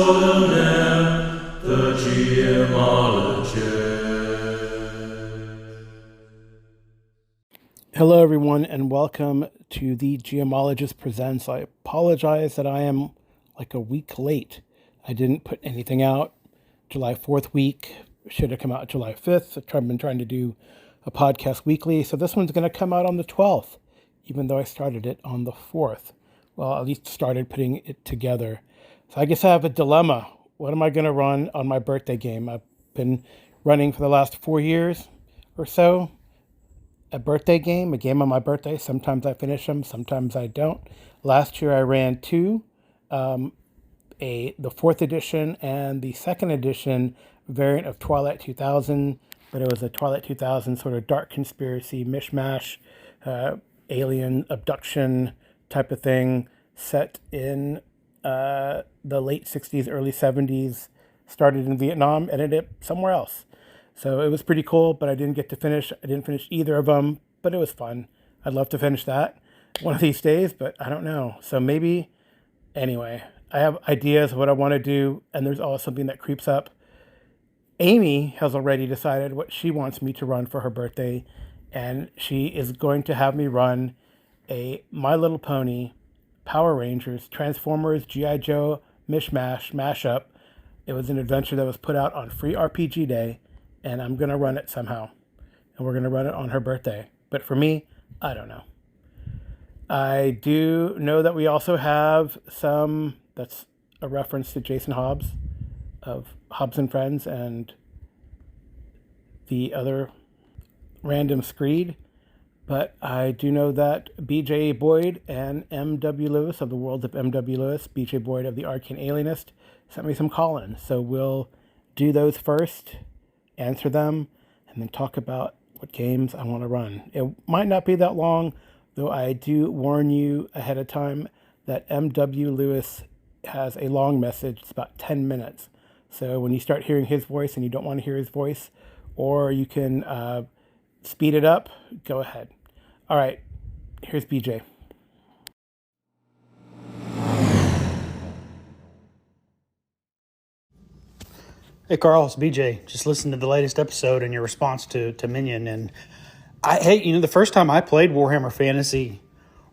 extraordinaire, the Gemologist. Hello, everyone, and welcome to the Gemologist Presents. I apologize that I am like a week late. I didn't put anything out July 4th week. Should have come out July 5th. I've been trying to do a podcast weekly, so this one's going to come out on the 12th, even though I started it on the 4th. Well, at least started putting it together. So I guess I have a dilemma. What am I going to run on my birthday game? I've been running for the last 4 years or so. A birthday game, a game on my birthday. Sometimes I finish them, sometimes I don't. Last year I ran two, the fourth edition and the second edition variant of Twilight 2000, but it was a Twilight 2000 sort of dark conspiracy mishmash, alien abduction type of thing set in the late 60s, early 70s, started in Vietnam, ended up somewhere else. So it was pretty cool, but I didn't get to finish. I didn't finish either of them, but it was fun. I'd love to finish that one of these days, but I don't know. So maybe, anyway, I have ideas of what I want to do, and there's always something that creeps up. Amy has already decided what she wants me to run for her birthday, and she is going to have me run a My Little Pony, Power Rangers, Transformers, G.I. Joe, mishmash, mashup. It was an adventure that was put out on Free RPG Day, and I'm going to run it somehow. And we're going to run it on her birthday. But for me, I don't know. I do know that we also have some, that's a reference to Jason Hobbs of Hobbs and Friends and the other random screed. But I do know that BJ Boyd and M.W. Lewis of the World of M.W. Lewis, BJ Boyd of the Arcane Alienist, sent me some call-ins. So we'll do those first, answer them, and then talk about what games I want to run. It might not be that long, though I do warn you ahead of time that M.W. Lewis has a long message. It's about 10 minutes. So when you start hearing his voice and you don't want to hear his voice, or you can speed it up, go ahead. All right, here's BJ. Hey Carl, it's BJ. Just listened to the latest episode and your response to Minion, and the first time I played Warhammer Fantasy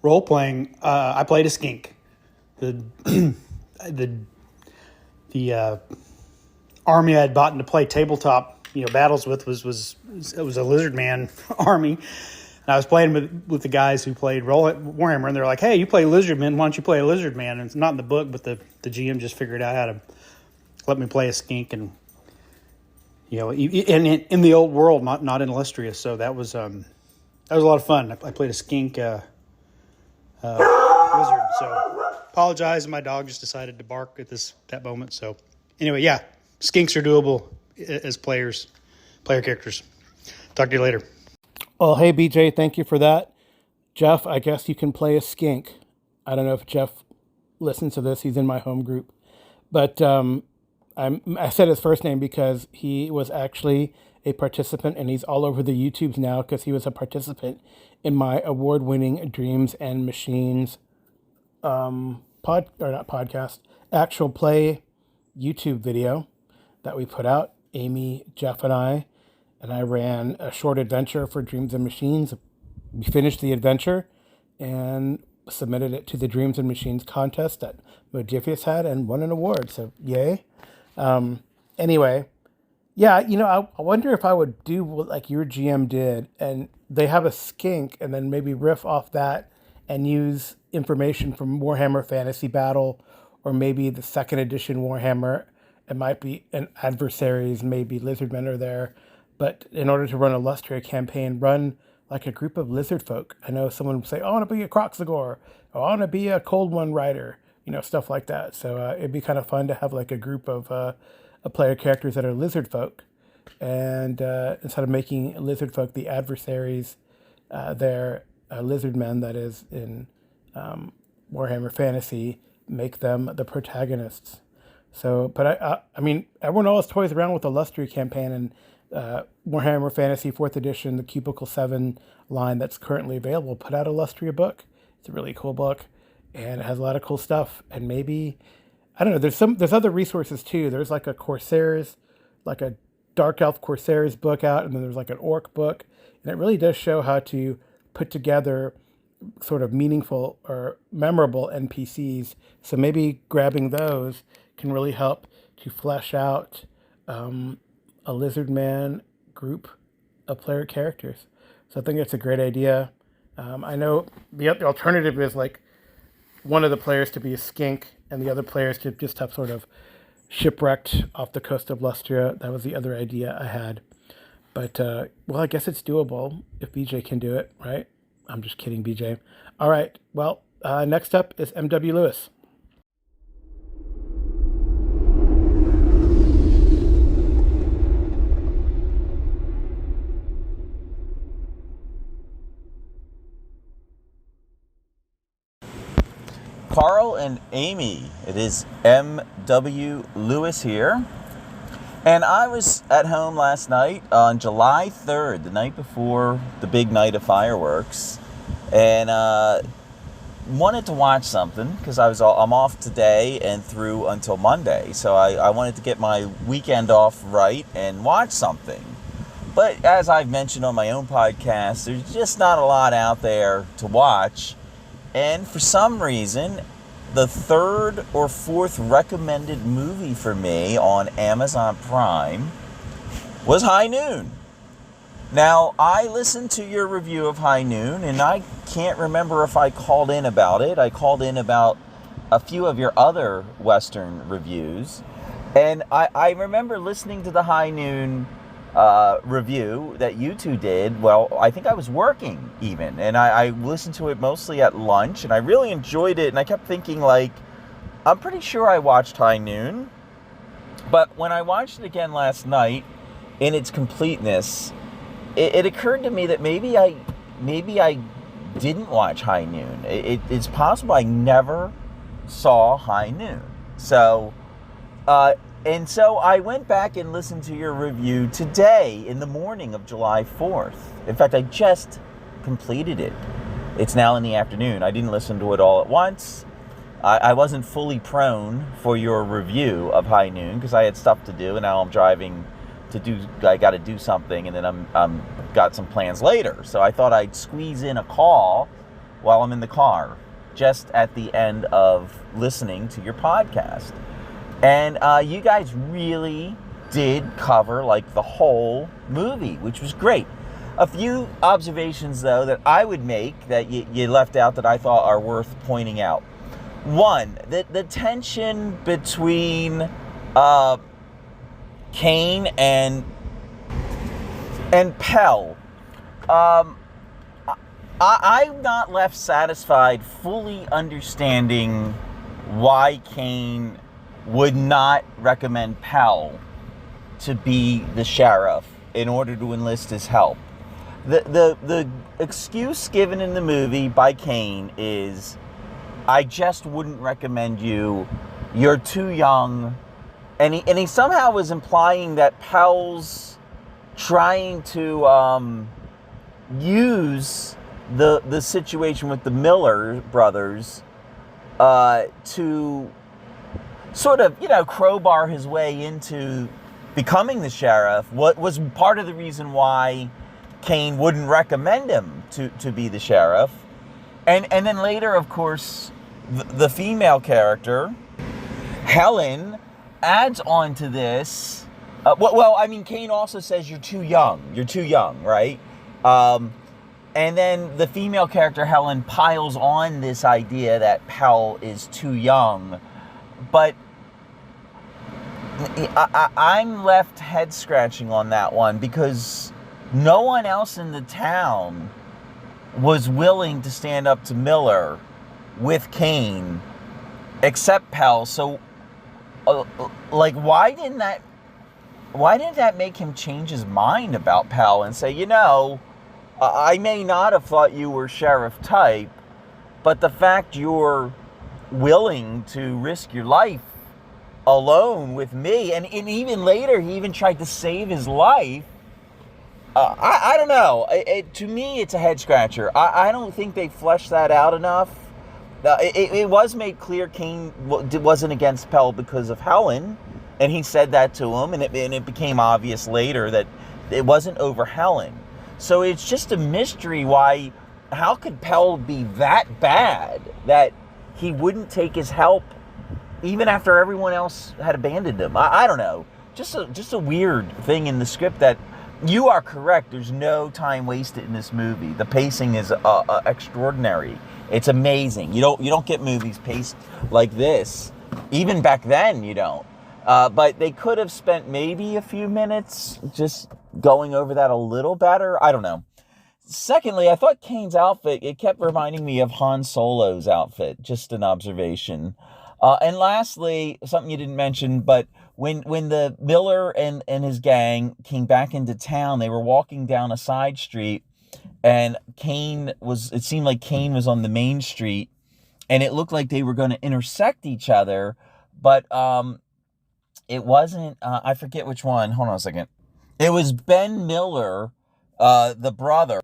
role playing, I played a skink. The army I had bought to play tabletop, battles with was a lizard man army, and I was playing with the guys who played Warhammer, and they're like, "Hey, you play lizard man? Why don't you play a lizard man?" And it's not in the book, but the GM just figured out how to let me play a skink, and in the old world, not in Illustria. So that was a lot of fun. I played a skink wizard. So apologize, my dog just decided to bark at that moment. So anyway, yeah, skinks are doable as player characters. Talk to you later. Well, hey BJ, thank you for that. Jeff, I guess you can play a skink. I don't know if Jeff listens to this. He's in my home group, but I said his first name because he was actually a participant, and he's all over the YouTubes now because he was a participant in my award-winning Dreams and Machines actual play YouTube video that we put out. Amy, Jeff, and I ran a short adventure for Dreams and Machines. We finished the adventure and submitted it to the Dreams and Machines contest that Modifius had and won an award. So yay. Anyway, yeah, I wonder if I would do what like your GM did, and they have a skink, and then maybe riff off that and use information from Warhammer Fantasy Battle, or maybe the second edition Warhammer. It might be an adversaries, maybe lizardmen are there, but in order to run a Lustria campaign, run like a group of lizard folk. I know someone would say, "I want to be a Kroxigor," or "I want to be a Cold One Rider," stuff like that. So it'd be kind of fun to have like a group of player characters that are lizard folk, and instead of making lizard folk the adversaries, they're lizard men, that is in Warhammer Fantasy, make them the protagonists. So, but I mean, everyone always toys around with the Lustria campaign, and Warhammer Fantasy 4th edition, the Cubicle 7 line that's currently available, put out a Lustria book. It's a really cool book, and it has a lot of cool stuff. And maybe I don't know. There's other resources too. There's like a Corsairs, like a Dark Elf Corsairs book out, and then there's like an Orc book, and it really does show how to put together sort of meaningful or memorable NPCs. So maybe grabbing those can really help to flesh out a lizard man group of player characters. So I think it's a great idea. I know the alternative is like one of the players to be a skink and the other players to just have sort of shipwrecked off the coast of Lustria. That was the other idea I had. But, well, I guess it's doable if BJ can do it, right? I'm just kidding, BJ. All right. Well, next up is M.W. Lewis. Carl and Amy, it is M.W. Lewis here. And I was at home last night on July 3rd, the night before the big night of fireworks, and wanted to watch something because I'm off today and through until Monday. So I wanted to get my weekend off right and watch something. But as I've mentioned on my own podcast, there's just not a lot out there to watch. And for some reason, the third or fourth recommended movie for me on Amazon Prime was High Noon. Now, I listened to your review of High Noon, and I can't remember if I called in about it. I called in about a few of your other Western reviews. And I remember listening to the High Noon review that you two did. Well, I think I was working even, and I listened to it mostly at lunch, and I really enjoyed it. And I kept thinking, like, I'm pretty sure I watched High Noon, but when I watched it again last night in its completeness, it occurred to me that maybe I didn't watch High Noon. It's possible I never saw High Noon. So and so I went back and listened to your review today in the morning of July 4th. In fact, I just completed it. It's now in the afternoon. I didn't listen to it all at once. I wasn't fully prone for your review of High Noon because I had stuff to do, and now I'm driving I got to do something, and then I'm got some plans later. So I thought I'd squeeze in a call while I'm in the car, just at the end of listening to your podcast. And you guys really did cover like the whole movie, which was great. A few observations, though, that I would make that you left out that I thought are worth pointing out. One, the tension between Kane and Pell. I'm not left satisfied fully understanding why Kane would not recommend Pell to be the sheriff in order to enlist his help. The excuse given in the movie by Kane is, I just wouldn't recommend you. You're too young. And he somehow was implying that Pell's trying to use the situation with the Miller brothers to sort of, crowbar his way into becoming the sheriff. What was part of the reason why Kane wouldn't recommend him to be the sheriff. And then later, of course, the female character, Helen, adds on to this. Kane also says you're too young, right? And then the female character, Helen, piles on this idea that Pell is too young. But I'm left head scratching on that one because no one else in the town was willing to stand up to Miller with Kane except Pell. So, why didn't that make him change his mind about Pell and say, I may not have thought you were sheriff type, but the fact you're willing to risk your life alone with me, and even later he even tried to save his life. I don't know. To me, it's a head scratcher. I don't think they fleshed that out enough. it was made clear Kane wasn't against Pell because of Helen, and he said that to him, and it became obvious later that it wasn't over Helen. So it's just a mystery why, how could Pell be that bad that he wouldn't take his help even after everyone else had abandoned him? I don't know. Just a weird thing in the script that you are correct. There's no time wasted in this movie. The pacing is extraordinary. It's amazing. You don't get movies paced like this. Even back then, you don't. But they could have spent maybe a few minutes just going over that a little better. I don't know. Secondly, I thought Kane's outfit, it kept reminding me of Han Solo's outfit. Just an observation. And lastly, something you didn't mention, but when the Miller and his gang came back into town, they were walking down a side street, and it seemed like Kane was on the main street, and it looked like they were going to intersect each other, but it wasn't. I forget which one. Hold on a second. It was Ben Miller, the brother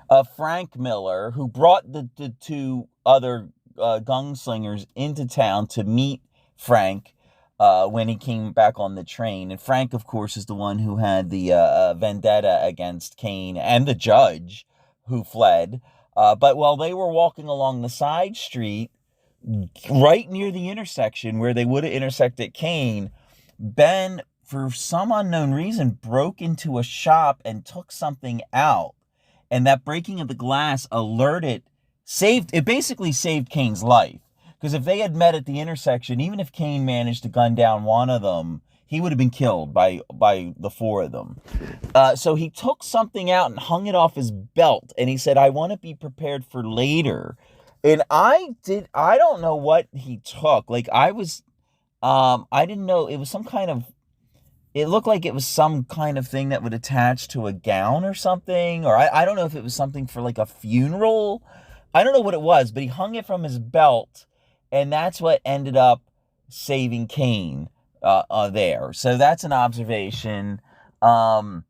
of Frank Miller, who brought the two other gunslingers into town to meet Frank when he came back on the train. And Frank, of course, is the one who had the vendetta against Kane and the judge who fled. But while they were walking along the side street, right near the intersection where they would have intersected Kane, Ben, for some unknown reason, broke into a shop and took something out. And that breaking of the glass basically saved Kane's life. Because if they had met at the intersection, even if Kane managed to gun down one of them, he would have been killed by the four of them. So he took something out and hung it off his belt. And he said, I want to be prepared for later. And I don't know what he took. Like I didn't know. It was it looked like it was some kind of thing that would attach to a gown or something. Or I don't know if it was something for like a funeral. I don't know what it was, but he hung it from his belt. And that's what ended up saving Kane there. So that's an observation. And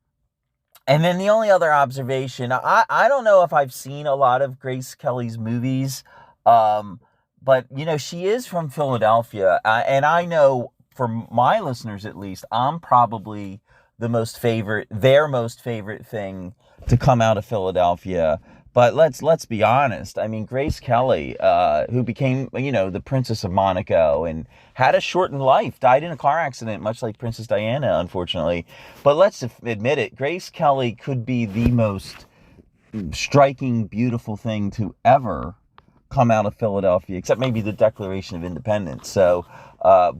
then the only other observation, I don't know if I've seen a lot of Grace Kelly's movies. But, she is from Philadelphia. And I know, for my listeners at least, I'm probably their most favorite thing to come out of Philadelphia. But let's be honest. I mean, Grace Kelly, who became, the Princess of Monaco and had a shortened life, died in a car accident, much like Princess Diana, unfortunately. But let's admit it, Grace Kelly could be the most striking, beautiful thing to ever come out of Philadelphia, except maybe the Declaration of Independence. So,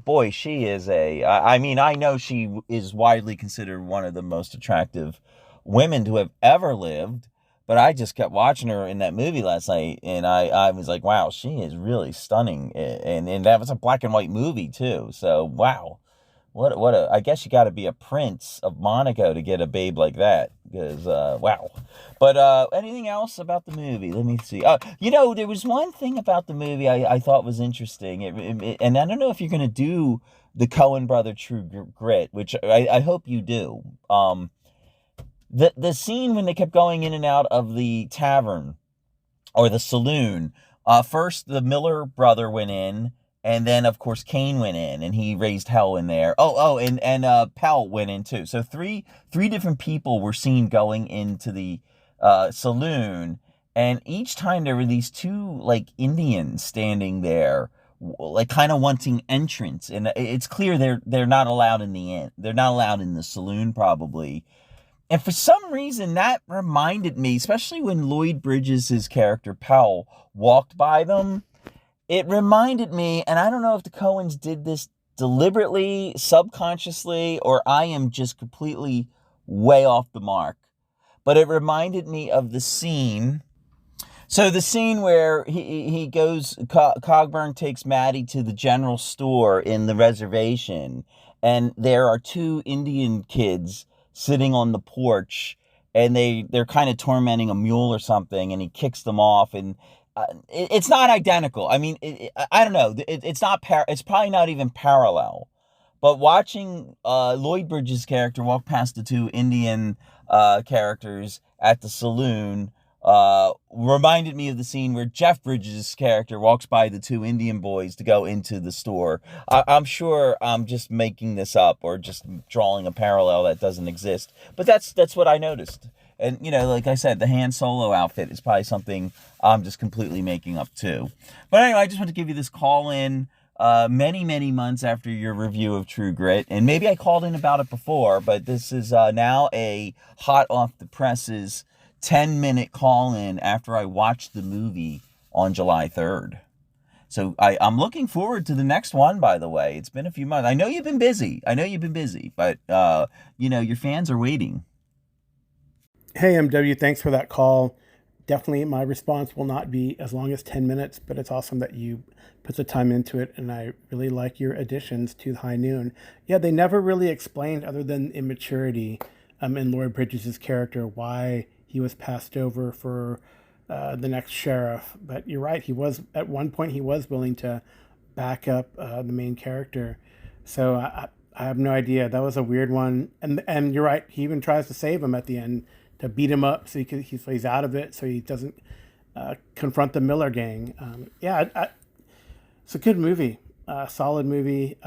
boy, she is I know she is widely considered one of the most attractive women to have ever lived, but I just kept watching her in that movie last night, and I was like, wow, she is really stunning. And that was a black and white movie, too. So, wow. I guess you got to be a prince of Monaco to get a babe like that, because, wow. But anything else about the movie? Let me see. There was one thing about the movie I thought was interesting, and I don't know if you're going to do the Coen brother True Grit, which I hope you do. The scene when they kept going in and out of the tavern or the saloon, first the Miller brother went in, and then, of course, Kane went in, and he raised hell in there. And Pell went in, too. So three different people were seen going into the saloon, and each time there were these two, like, Indians standing there, like, kind of wanting entrance. And it's clear they're not allowed in the inn. They're not allowed in the saloon, probably. And for some reason, that reminded me, especially when Lloyd Bridges' character, Pell, walked by them, it reminded me, and I don't know if the Coens did this deliberately, subconsciously, or I am just completely way off the mark, but it reminded me of the scene. So the scene where he goes, Cogburn takes Maddie to the general store in the reservation, and there are two Indian kids sitting on the porch, and they're kind of tormenting a mule or something, and he kicks them off, and it's not identical. I mean, I don't know. It's not. It's probably not even parallel. But watching Lloyd Bridges' character walk past the two Indian characters at the saloon reminded me of the scene where Jeff Bridges' character walks by the two Indian boys to go into the store. I'm sure I'm just making this up or just drawing a parallel that doesn't exist, but that's what I noticed. And, like I said, the Han Solo outfit is probably something I'm just completely making up too. But anyway, I just want to give you this call in many, many months after your review of True Grit. And maybe I called in about it before, but this is now a hot off the presses 10-minute call in after I watched the movie on July 3rd. So I'm looking forward to the next one, by the way. It's been a few months. I know you've been busy, but, your fans are waiting. Hey, MW, thanks for that call. Definitely my response will not be as long as 10 minutes, but it's awesome that you put the time into it, and I really like your additions to High Noon. Yeah, they never really explained, other than immaturity in Lloyd Bridges' character, why he was passed over for the next sheriff. But you're right, at one point he was willing to back up the main character. So I have no idea. That was a weird one. And you're right, he even tries to save him at the end, to beat him up so he's out of it, so he doesn't confront the Miller gang. It's a good movie, solid movie.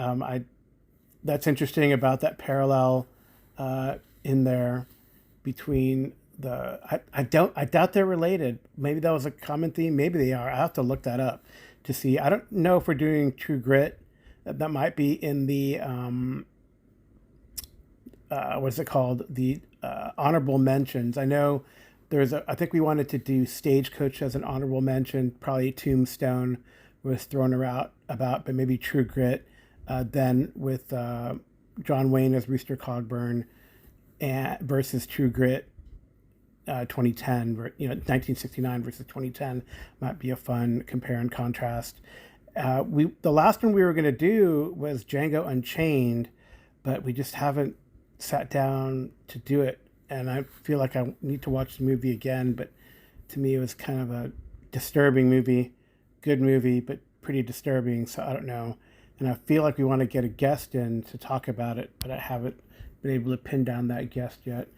That's interesting about that parallel in there between I doubt they're related. Maybe that was a common theme. Maybe they are. I have to look that up to see. I don't know if we're doing True Grit. That might be in the what is it called? The honorable mentions. I know I think we wanted to do Stagecoach as an honorable mention. Probably Tombstone was thrown about, but maybe True Grit. Then with John Wayne as Rooster Cogburn versus True Grit 2010, 1969 versus 2010 might be a fun compare and contrast. The last one we were going to do was Django Unchained, but we just haven't sat down to do it, and I feel like I need to watch the movie again. But to me, it was kind of a disturbing movie, good movie, but pretty disturbing. So I don't know, and I feel like we want to get a guest in to talk about it, but I haven't been able to pin down that guest yet.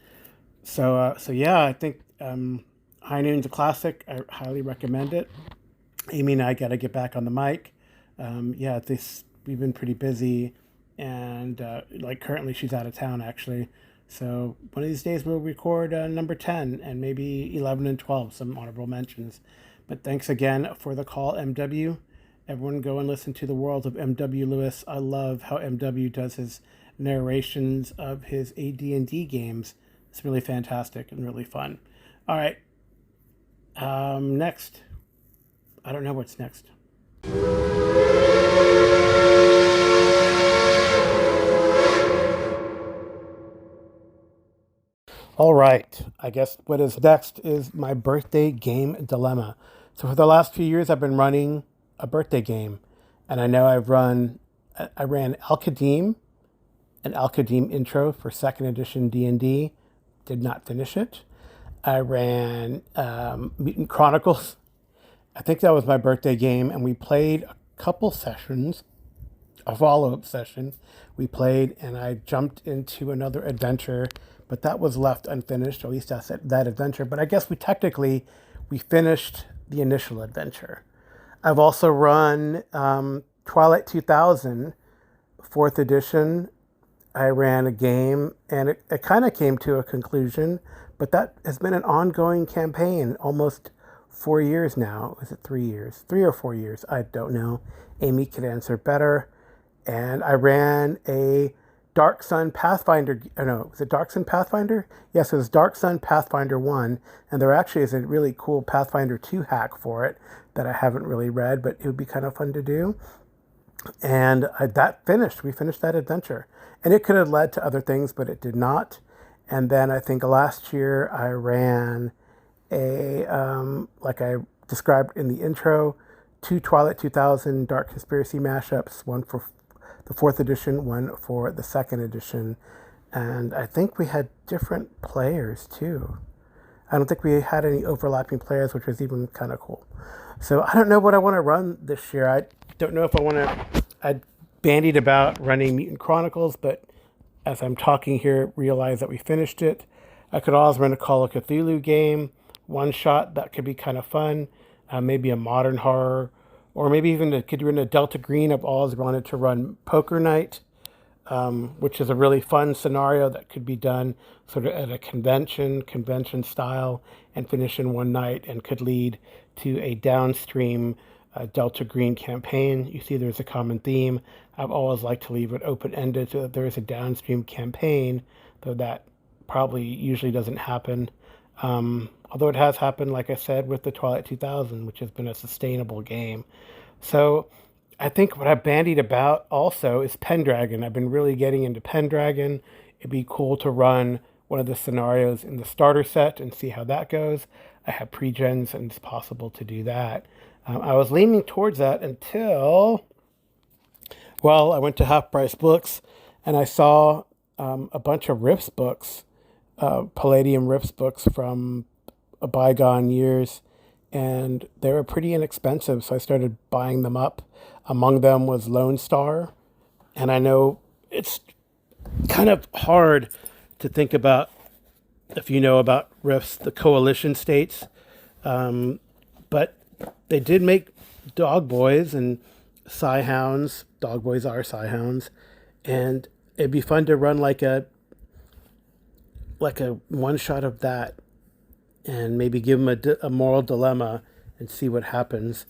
So yeah, I think High Noon's a classic. I highly recommend it. Amy and I got to get back on the mic. We've been pretty busy. And currently she's out of town, actually. So one of these days we'll record number 10 and maybe 11 and 12, some honorable mentions. But thanks again for the call, MW. Everyone go and listen to The World of M.W. Lewis. I love how MW does his narrations of his AD&D games. It's really fantastic and really fun. All right. Next. I don't know what's next. All right, I guess what is next is my birthday game dilemma. So for the last few years, I've been running a birthday game, and I know I ran Al-Qadim, an Al-Qadim intro for 2nd edition D&D, did not finish it. I ran Mutant Chronicles. I think that was my birthday game, and we played a couple sessions, a follow-up session. We played, and I jumped into another adventure, but that was left unfinished, or at least that's that adventure. But I guess we finished the initial adventure. I've also run Twilight 2000, 4th edition. I ran a game, and it kind of came to a conclusion, but that has been an ongoing campaign, almost 4 years now. Is it 3 years? 3 or 4 years? I don't know. Amy could answer better. And I ran a Dark Sun Pathfinder. Was it Dark Sun Pathfinder? Yes, it was Dark Sun Pathfinder 1. And there actually is a really cool Pathfinder 2 hack for it that I haven't really read, but it would be kind of fun to do. And we finished that adventure. And it could have led to other things, but it did not. And then I think last year I ran like I described in the intro, 2 Twilight 2000 Dark Conspiracy mashups, one for the 4th edition, one for the 2nd edition. And I think we had different players too. I don't think we had any overlapping players, which was even kind of cool. So I don't know what I want to run this year. I don't know if I bandied about running Mutant Chronicles, but as I'm talking here, realize that we finished it. I could always run a Call of Cthulhu game, one shot that could be kind of fun. Maybe a modern horror, or maybe even could run a Delta Green. I've always wanted to run Poker Night, which is a really fun scenario that could be done sort of at a convention style, and finish in one night, and could lead to a downstream Delta Green campaign. You see, there's a common theme. I've always liked to leave it open ended so that there is a downstream campaign, though that probably usually doesn't happen. Although it has happened, like I said, with the Twilight 2000, which has been a sustainable game. So I think what I've bandied about also is Pendragon. I've been really getting into Pendragon. It'd be cool to run one of the scenarios in the starter set and see how that goes. I have pre-gens and it's possible to do that. I was leaning towards that until, well, I went to Half Price Books and I saw a bunch of Rifts books, Palladium Rifts books from bygone years, and they were pretty inexpensive, so I started buying them up. Among them was Lone Star, and I know it's kind of hard to think about if you know about Rifts, the coalition states, but they did make Dog Boys and Psi-Hounds. Dog Boys are Psi-Hounds, and it'd be fun to run like a one shot of that, and maybe give them a moral dilemma and see what happens.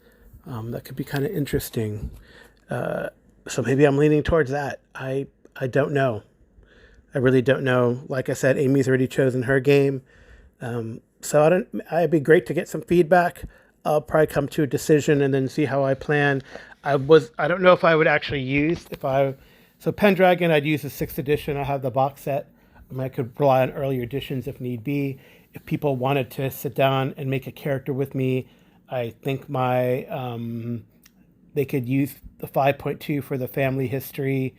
That could be kind of interesting. So maybe I'm leaning towards that. I don't know. I really don't know. Like I said, Amy's already chosen her game. So it'd be great to get some feedback. I'll probably come to a decision and then see how I plan. I don't know if I would actually use, so Pendragon, I'd use the 6th edition. I have the box set. I could rely on earlier editions if need be. If people wanted to sit down and make a character with me, I think they could use the 5.2 for the family history,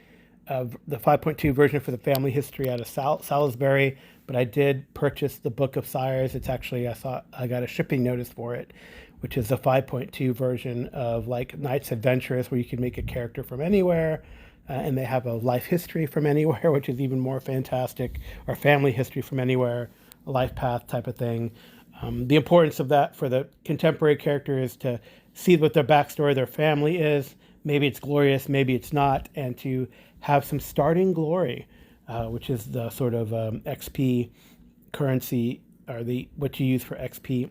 the 5.2 version for the family history out of Salisbury. But I did purchase the Book of Sires. It's actually, I got a shipping notice for it, which is the 5.2 version of like Knights Adventurous, where you can make a character from anywhere. And they have a life history from anywhere, which is even more fantastic, or family history from anywhere, a life path type of thing. The importance of that for the contemporary character is to see what their backstory, their family is. Maybe it's glorious, maybe it's not, and to have some starting glory, which is the sort of XP currency, or what you use for XP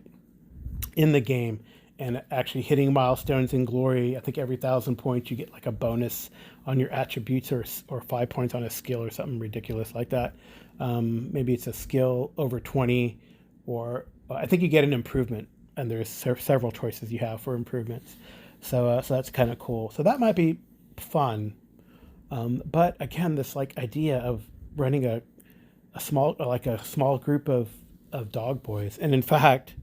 in the game, and actually hitting milestones in glory. I think every 1,000 points you get like a bonus on your attributes, or 5 points on a skill or something ridiculous like that. Maybe it's a skill over 20, or I think you get an improvement, and there's several choices you have for improvements. So that's kind of cool. So that might be fun. But again, this like idea of running a small group of dog boys, and in fact,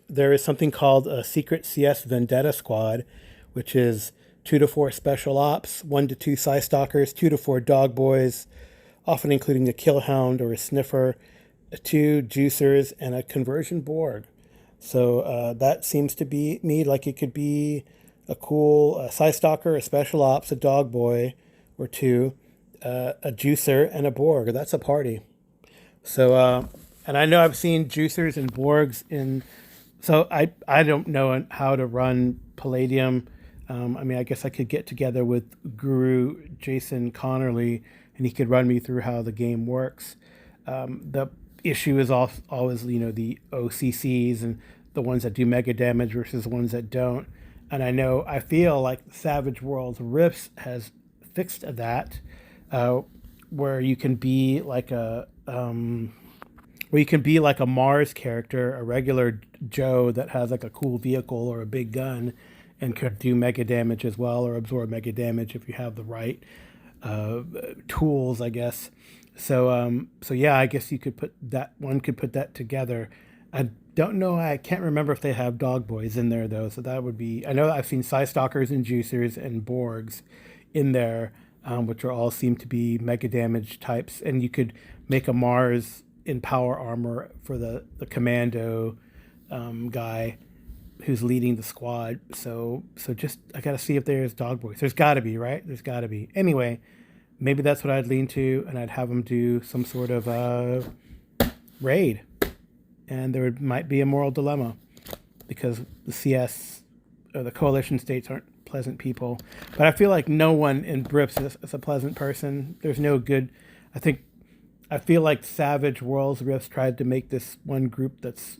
there is something called a Secret CS Vendetta Squad, which is 2 to 4 special ops, 1 to 2 Psi Stalkers, 2 to 4 dog boys, often including a Killhound or a Sniffer, 2 Juicers, and a Conversion Borg. So that seems to be me like it could be a cool Psi Stalker, a special ops, a dog boy, or 2, a Juicer, and a Borg. That's a party. So and I know I've seen Juicers and Borgs so I don't know how to run Palladium. I guess I could get together with Guru Jason Connerly, and he could run me through how the game works. The issue is always, the OCCs and the ones that do mega damage versus the ones that don't. And I feel like Savage Worlds Rifts has fixed that, where you can be like a Mars character, a regular Joe that has like a cool vehicle or a big gun, and could do mega damage as well, or absorb mega damage if you have the right tools, I guess. So yeah, I guess one could put that together. I don't know, I can't remember if they have dog boys in there though. So that would be, I know I've seen Psi Stalkers and Juicers and Borgs in there, which all seem to be mega damage types. And you could make a Mars in power armor for the commando guy who's leading the squad. So just, I gotta see if there's dog boys. There's gotta be, right? There's gotta be. Anyway, maybe that's what I'd lean to, and I'd have them do some sort of raid. and might be a moral dilemma because the CS or the coalition states aren't pleasant people. But I feel like no one in BRIPS is a pleasant person. There's no good. I feel like Savage Worlds Rifts tried to make this one group that's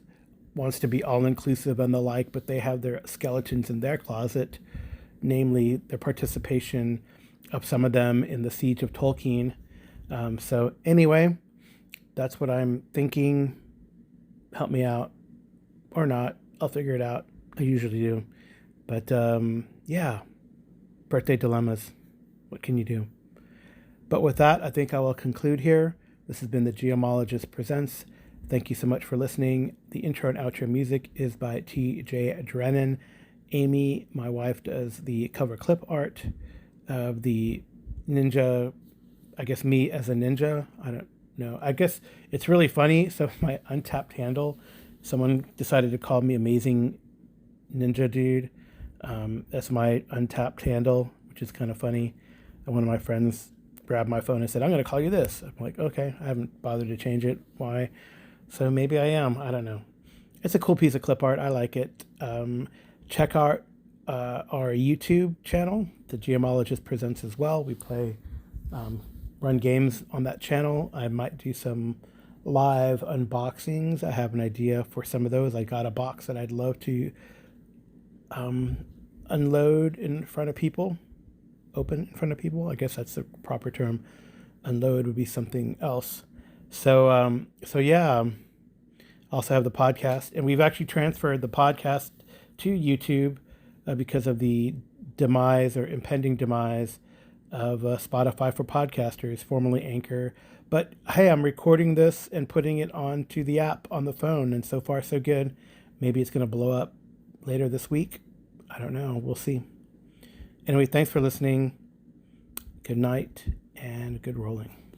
wants to be all inclusive and the like, but they have their skeletons in their closet, namely their participation of some of them in the Siege of Tolkien. So anyway, that's what I'm thinking. Help me out or not. I'll figure it out. I usually do. But yeah, birthday dilemmas. What can you do? But with that, I think I will conclude here. This has been the Geomologist Presents. Thank you so much for listening. The intro and outro music is by T.J. Drennan. Amy, my wife, does the cover clip art of the ninja, I guess me as a ninja. I don't know. I guess it's really funny. So my Untapped handle, someone decided to call me Amazing Ninja Dude. That's my Untapped handle, which is kind of funny. And one of my friends grabbed my phone and said, I'm going to call you this. I'm like, okay, I haven't bothered to change it. Why? So maybe I am. I don't know. It's a cool piece of clip art. I like it. Check out our YouTube channel. The Geomologist Presents as well. We play, run games on that channel. I might do some live unboxings. I have an idea for some of those. I got a box that I'd love to unload in front of people. Open in front of people. I guess that's the proper term. Unload would be something else. So yeah. Also have the podcast, and we've actually transferred the podcast to YouTube because of the demise or impending demise of Spotify for podcasters, formerly Anchor. But hey, I'm recording this and putting it onto the app on the phone, and so far so good. Maybe it's going to blow up later this week. I don't know. We'll see. Anyway, thanks for listening. Good night and good rolling.